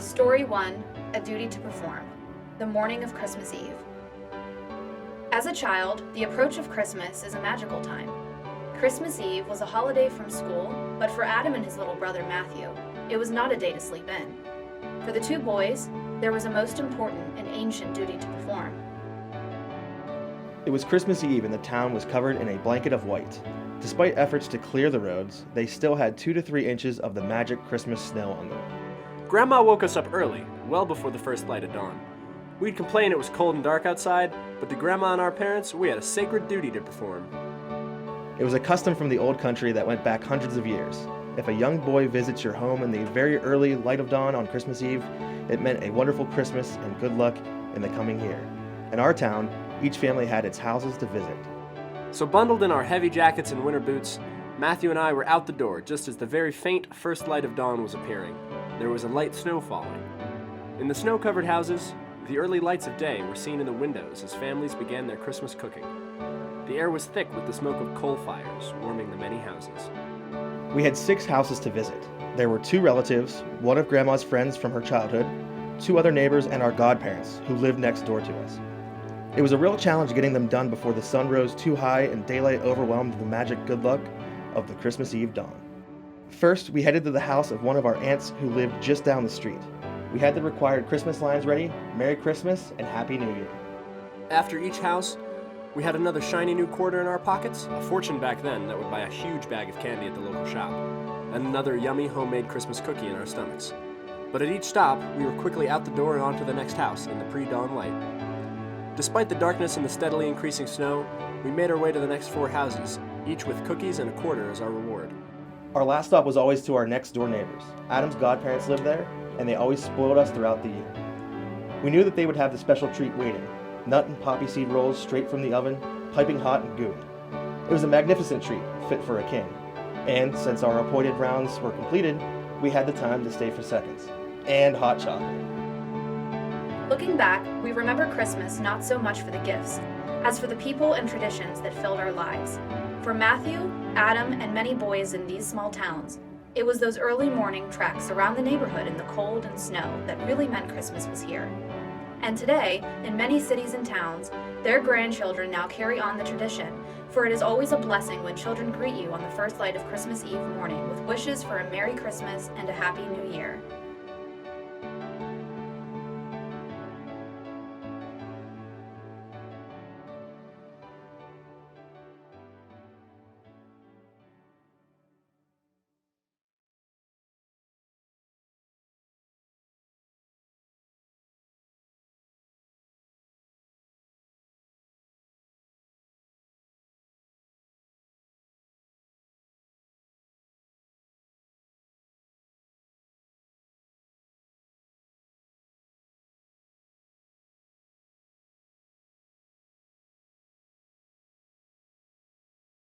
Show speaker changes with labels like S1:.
S1: Story 1, A Duty to Perform, The Morning of Christmas Eve. As a child, the approach of Christmas is a magical time. Christmas Eve was a holiday from school, but for Adam and his little brother Matthew, it was not a day to sleep in. For the two boys, there was a most important and ancient duty to perform.
S2: It was Christmas Eve and the town was covered in a blanket of white. Despite efforts to clear the roads, they still had 2 to 3 inches of the magic Christmas snow on them.
S3: Grandma woke us up early, well before the first light of dawn. We'd complain it was cold and dark outside, but to Grandma and our parents, we had a sacred duty to perform.
S2: It was a custom from the old country that went back hundreds of years. If a young boy visits your home in the very early light of dawn on Christmas Eve, it meant a wonderful Christmas and good luck in the coming year. In our town, each family had its houses to visit.
S3: So bundled in our heavy jackets and winter boots, Matthew and I were out the door just as the very faint first light of dawn was appearing. There was a light snow falling. In the snow-covered houses, the early lights of day were seen in the windows as families began their Christmas cooking. The air was thick with the smoke of coal fires, warming the many houses.
S2: We had 6 houses to visit. There were 2 relatives, one of Grandma's friends from her childhood, 2 other neighbors, and our godparents, who lived next door to us. It was a real challenge getting them done before the sun rose too high and daylight overwhelmed the magic good luck of the Christmas Eve dawn. First, we headed to the house of one of our aunts who lived just down the street. We had the required Christmas lines ready, Merry Christmas and Happy New Year.
S3: After each house, we had another shiny new quarter in our pockets, a fortune back then that would buy a huge bag of candy at the local shop, and another yummy homemade Christmas cookie in our stomachs. But at each stop, we were quickly out the door and onto the next house in the pre-dawn light. Despite the darkness and the steadily increasing snow, we made our way to the next 4 houses, each with cookies and a quarter as our reward.
S2: Our last stop was always to our next door neighbors. Adam's godparents lived there, and they always spoiled us throughout the year. We knew that they would have the special treat waiting, nut and poppy seed rolls straight from the oven, piping hot and gooey. It was a magnificent treat, fit for a king. And since our appointed rounds were completed, we had the time to stay for seconds. And hot chocolate.
S1: Looking back, we remember Christmas not so much for the gifts, as for the people and traditions that filled our lives. For Matthew, Adam, and many boys in these small towns, it was those early morning treks around the neighborhood in the cold and snow that really meant Christmas was here. And today, in many cities and towns, their grandchildren now carry on the tradition, for it is always a blessing when children greet you on the first light of Christmas Eve morning with wishes for a Merry Christmas and a Happy New Year.